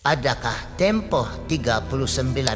Adakah tempoh 39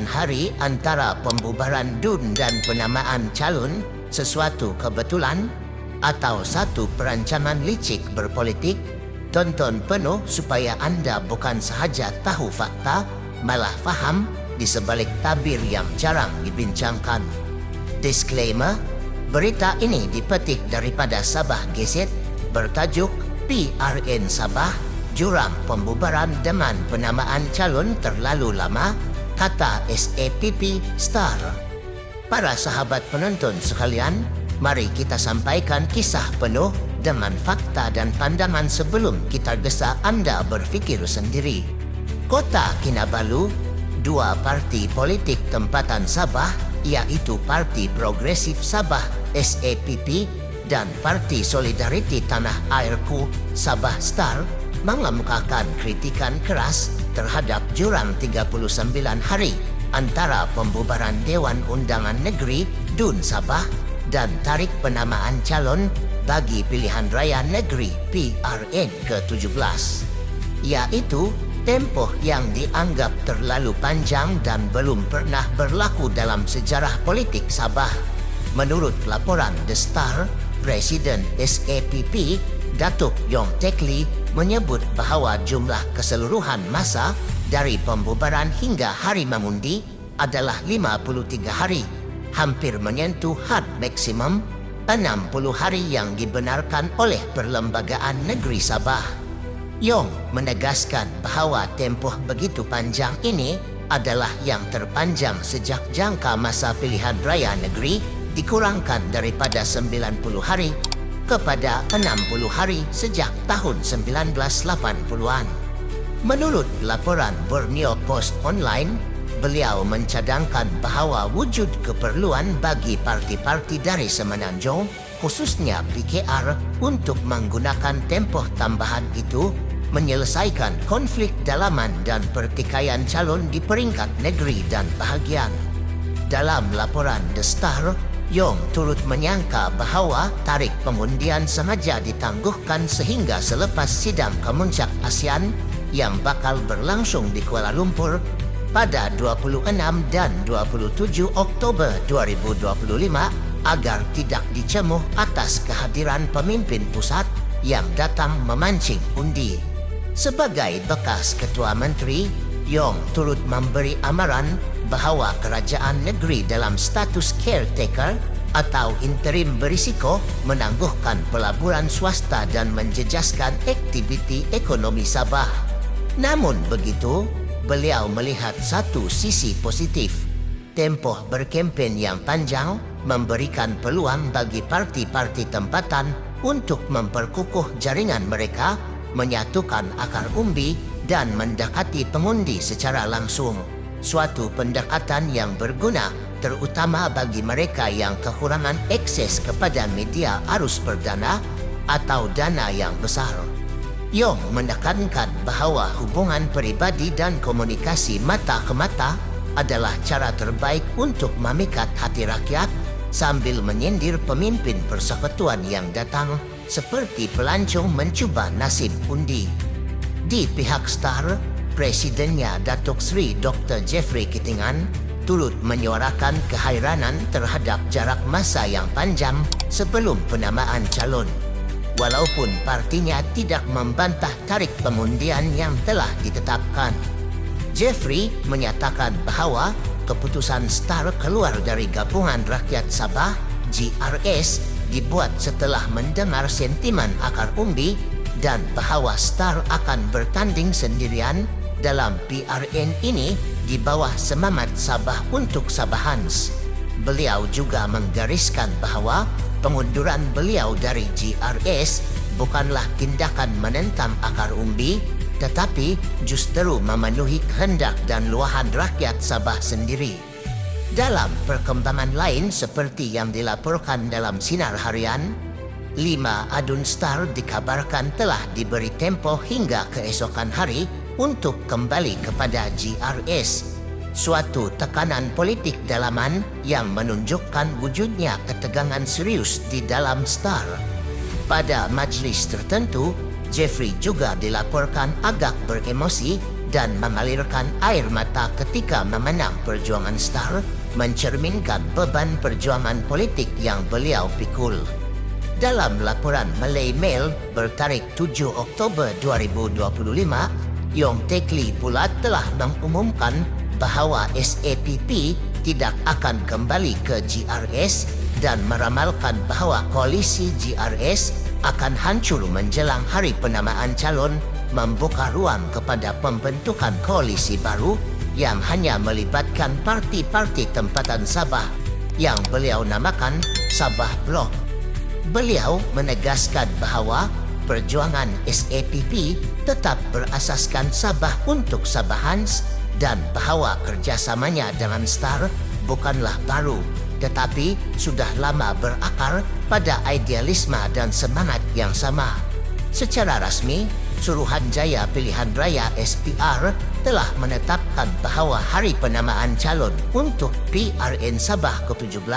hari antara pembubaran DUN dan penamaan calon sesuatu kebetulan atau satu perancangan licik berpolitik? Tonton penuh supaya anda bukan sahaja tahu fakta, malah faham di sebalik tabir yang jarang dibincangkan. Disclaimer, berita ini dipetik daripada Sabah Gazette bertajuk PRN Sabah, Jurang Pembubaran Deman Penamaan Calon Terlalu Lama, kata SAPP Star. Para sahabat penonton sekalian, mari kita sampaikan kisah penuh dengan fakta dan pandangan sebelum kita gesa anda berfikir sendiri. Kota Kinabalu, dua parti politik tempatan Sabah, iaitu Parti Progresif Sabah SAPP dan Parti Solidariti Tanah Airku Sabah Star, mengemukakan kritikan keras terhadap jurang 39 hari antara pembubaran Dewan Undangan Negeri DUN Sabah dan tarik penamaan calon bagi pilihan raya negeri PRN ke-17, iaitu tempoh yang dianggap terlalu panjang dan belum pernah berlaku dalam sejarah politik Sabah. Menurut laporan The Star, Presiden SAPP Datuk Yong Teck Lee menyebut bahawa jumlah keseluruhan masa dari pembubaran hingga hari mengundi adalah 53 hari, hampir menyentuh had maksimum 60 hari yang dibenarkan oleh Perlembagaan Negeri Sabah. Yong menegaskan bahawa tempoh begitu panjang ini adalah yang terpanjang sejak jangka masa pilihan raya negeri dikurangkan daripada 90 hari kepada 60 hari sejak tahun 1980-an. Menurut laporan Borneo Post Online, beliau mencadangkan bahawa wujud keperluan bagi parti-parti dari Semenanjung, khususnya PKR, untuk menggunakan tempoh tambahan itu menyelesaikan konflik dalaman dan pertikaian calon di peringkat negeri dan bahagian. Dalam laporan The Star, Yong turut menyangka bahawa tarik pengundian sengaja ditangguhkan sehingga selepas sidang kemuncak ASEAN yang bakal berlangsung di Kuala Lumpur pada 26 dan 27 Oktober 2025 agar tidak dicemuh atas kehadiran pemimpin pusat yang datang memancing undi. Sebagai bekas Ketua Menteri, Yong turut memberi amaran bahawa kerajaan negeri dalam status caretaker atau interim berisiko menangguhkan pelaburan swasta dan menjejaskan aktiviti ekonomi Sabah. Namun begitu, beliau melihat satu sisi positif. Tempoh berkempen yang panjang memberikan peluang bagi parti-parti tempatan untuk memperkukuh jaringan mereka, menyatukan akar umbi dan mendekati pengundi secara langsung. Suatu pendekatan yang berguna terutama bagi mereka yang kekurangan akses kepada media arus perdana atau dana yang besar. Yong menekankan bahawa hubungan peribadi dan komunikasi mata ke mata adalah cara terbaik untuk memikat hati rakyat sambil menyindir pemimpin persekutuan yang datang seperti pelancong mencuba nasib undi. Di pihak Star, Presidennya Datuk Seri Dr. Jeffrey Kitingan turut menyuarakan kehairanan terhadap jarak masa yang panjang sebelum penamaan calon. Walaupun partinya tidak membantah tarik pengundian yang telah ditetapkan. Jeffrey menyatakan bahawa keputusan Star keluar dari Gabungan Rakyat Sabah GRS dibuat setelah mendengar sentimen akar umbi dan bahawa Star akan bertanding sendirian dalam PRN ini di bawah semangat Sabah untuk Sabahans. Beliau juga menggariskan bahawa pengunduran beliau dari GRS bukanlah tindakan menentang akar umbi, tetapi justru memenuhi kehendak dan luahan rakyat Sabah sendiri. Dalam perkembangan lain seperti yang dilaporkan dalam Sinar Harian, 5 adun Star dikabarkan telah diberi tempoh hingga keesokan hari untuk kembali kepada GRS. Suatu tekanan politik dalaman yang menunjukkan wujudnya ketegangan serius di dalam Star. Pada majlis tertentu, Jeffrey juga dilaporkan agak beremosi dan mengalirkan air mata ketika memenang perjuangan Star mencerminkan beban perjuangan politik yang beliau pikul. Dalam laporan Malay Mail bertarikh 7 Oktober 2025, Yong Teck Lee pula telah mengumumkan bahawa SAPP tidak akan kembali ke GRS dan meramalkan bahawa koalisi GRS akan hancur menjelang hari penamaan calon, membuka ruang kepada pembentukan koalisi baru yang hanya melibatkan parti-parti tempatan Sabah yang beliau namakan Sabah Blok. Beliau menegaskan bahawa perjuangan SAPP tetap berasaskan Sabah untuk Sabahans dan bahawa kerjasamanya dengan Star bukanlah baru tetapi sudah lama berakar pada idealisme dan semangat yang sama. Secara rasmi, Suruhanjaya Pilihan Raya SPR telah menetapkan bahawa hari penamaan calon untuk PRN Sabah ke-17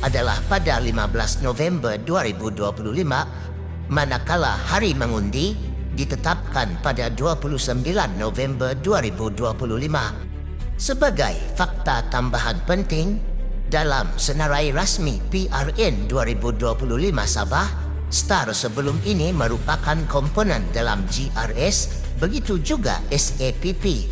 adalah pada 15 November 2025, manakala hari mengundi ditetapkan pada 29 November 2025. Sebagai fakta tambahan penting, dalam senarai rasmi PRN 2025 Sabah, Star sebelum ini merupakan komponen dalam GRS, begitu juga SAPP.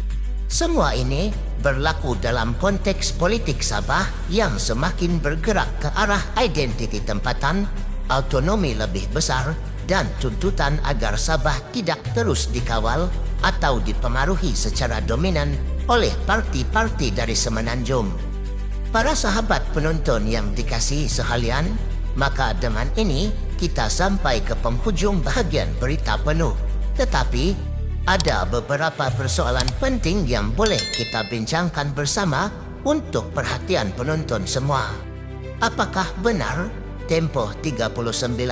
Semua ini berlaku dalam konteks politik Sabah yang semakin bergerak ke arah identiti tempatan, autonomi lebih besar dan tuntutan agar Sabah tidak terus dikawal atau dipengaruhi secara dominan oleh parti-parti dari Semenanjung. Para sahabat penonton yang dikasihi sekalian, maka dengan ini kita sampai ke penghujung bahagian berita penuh. Tetapi ada beberapa persoalan penting yang boleh kita bincangkan bersama untuk perhatian penonton semua. Apakah benar tempoh 39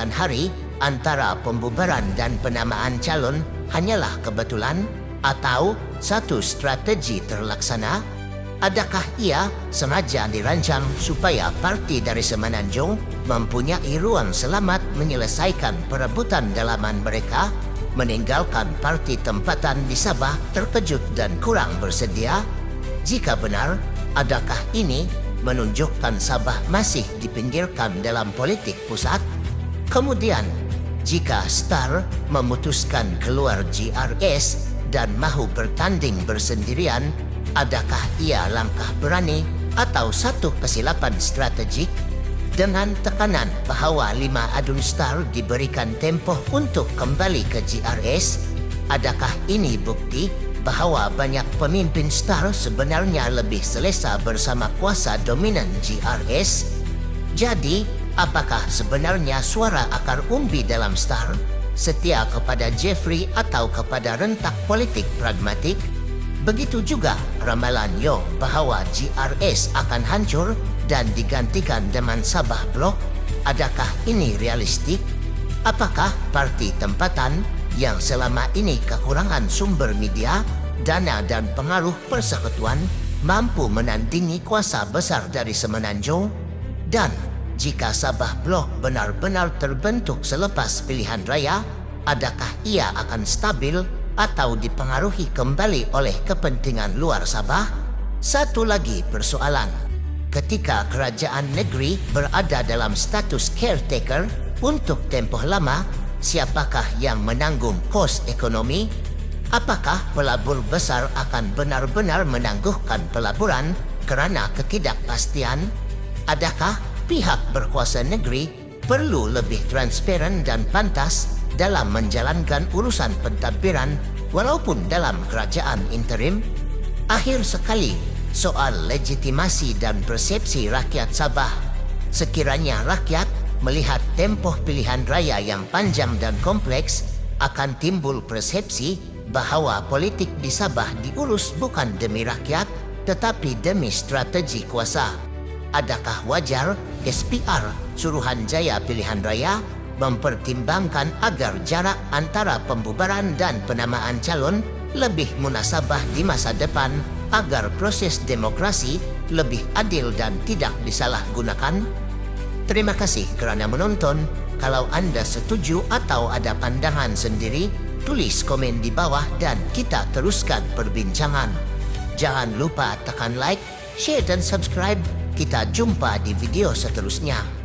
hari antara pembubaran dan penamaan calon hanyalah kebetulan atau satu strategi terlaksana? Adakah ia sengaja dirancang supaya parti dari Semenanjung mempunyai ruang selamat menyelesaikan perebutan dalaman mereka, meninggalkan parti tempatan di Sabah terkejut dan kurang bersedia? Jika benar, adakah ini menunjukkan Sabah masih dipinggirkan dalam politik pusat? Kemudian, jika Star memutuskan keluar GRS dan mahu bertanding bersendirian, adakah ia langkah berani atau satu kesilapan strategik? Dengan tekanan bahawa 5 adun Star diberikan tempoh untuk kembali ke GRS, adakah ini bukti bahawa banyak pemimpin Star sebenarnya lebih selesa bersama kuasa dominan GRS? Jadi, apakah sebenarnya suara akar umbi dalam Star setia kepada Jeffrey atau kepada rentak politik pragmatik? Begitu juga ramalan Yong bahawa GRS akan hancur dan digantikan dengan Sabah Blok. Adakah ini realistik? Apakah parti tempatan yang selama ini kekurangan sumber media, dana dan pengaruh persekutuan mampu menandingi kuasa besar dari Semenanjung? Dan jika Sabah Blok benar-benar terbentuk selepas pilihan raya, adakah ia akan stabil atau dipengaruhi kembali oleh kepentingan luar Sabah? Satu lagi persoalan. Ketika kerajaan negeri berada dalam status caretaker untuk tempoh lama, siapakah yang menanggung kos ekonomi? Apakah pelabur besar akan benar-benar menangguhkan pelaburan kerana ketidakpastian? Adakah pihak berkuasa negeri perlu lebih transparan dan pantas dalam menjalankan urusan pentadbiran walaupun dalam kerajaan interim? Akhir sekali, soal legitimasi dan persepsi rakyat Sabah. Sekiranya rakyat melihat tempoh pilihan raya yang panjang dan kompleks, akan timbul persepsi bahawa politik di Sabah diurus bukan demi rakyat tetapi demi strategi kuasa. Adakah wajar SPR Suruhanjaya Pilihan Raya mempertimbangkan agar jarak antara pembubaran dan penamaan calon lebih munasabah di masa depan agar proses demokrasi lebih adil dan tidak disalahgunakan? Terima kasih kerana menonton. Kalau anda setuju atau ada pandangan sendiri, Tulis komen di bawah dan kita teruskan perbincangan. Jangan lupa tekan like, share dan subscribe. Kita jumpa di video seterusnya.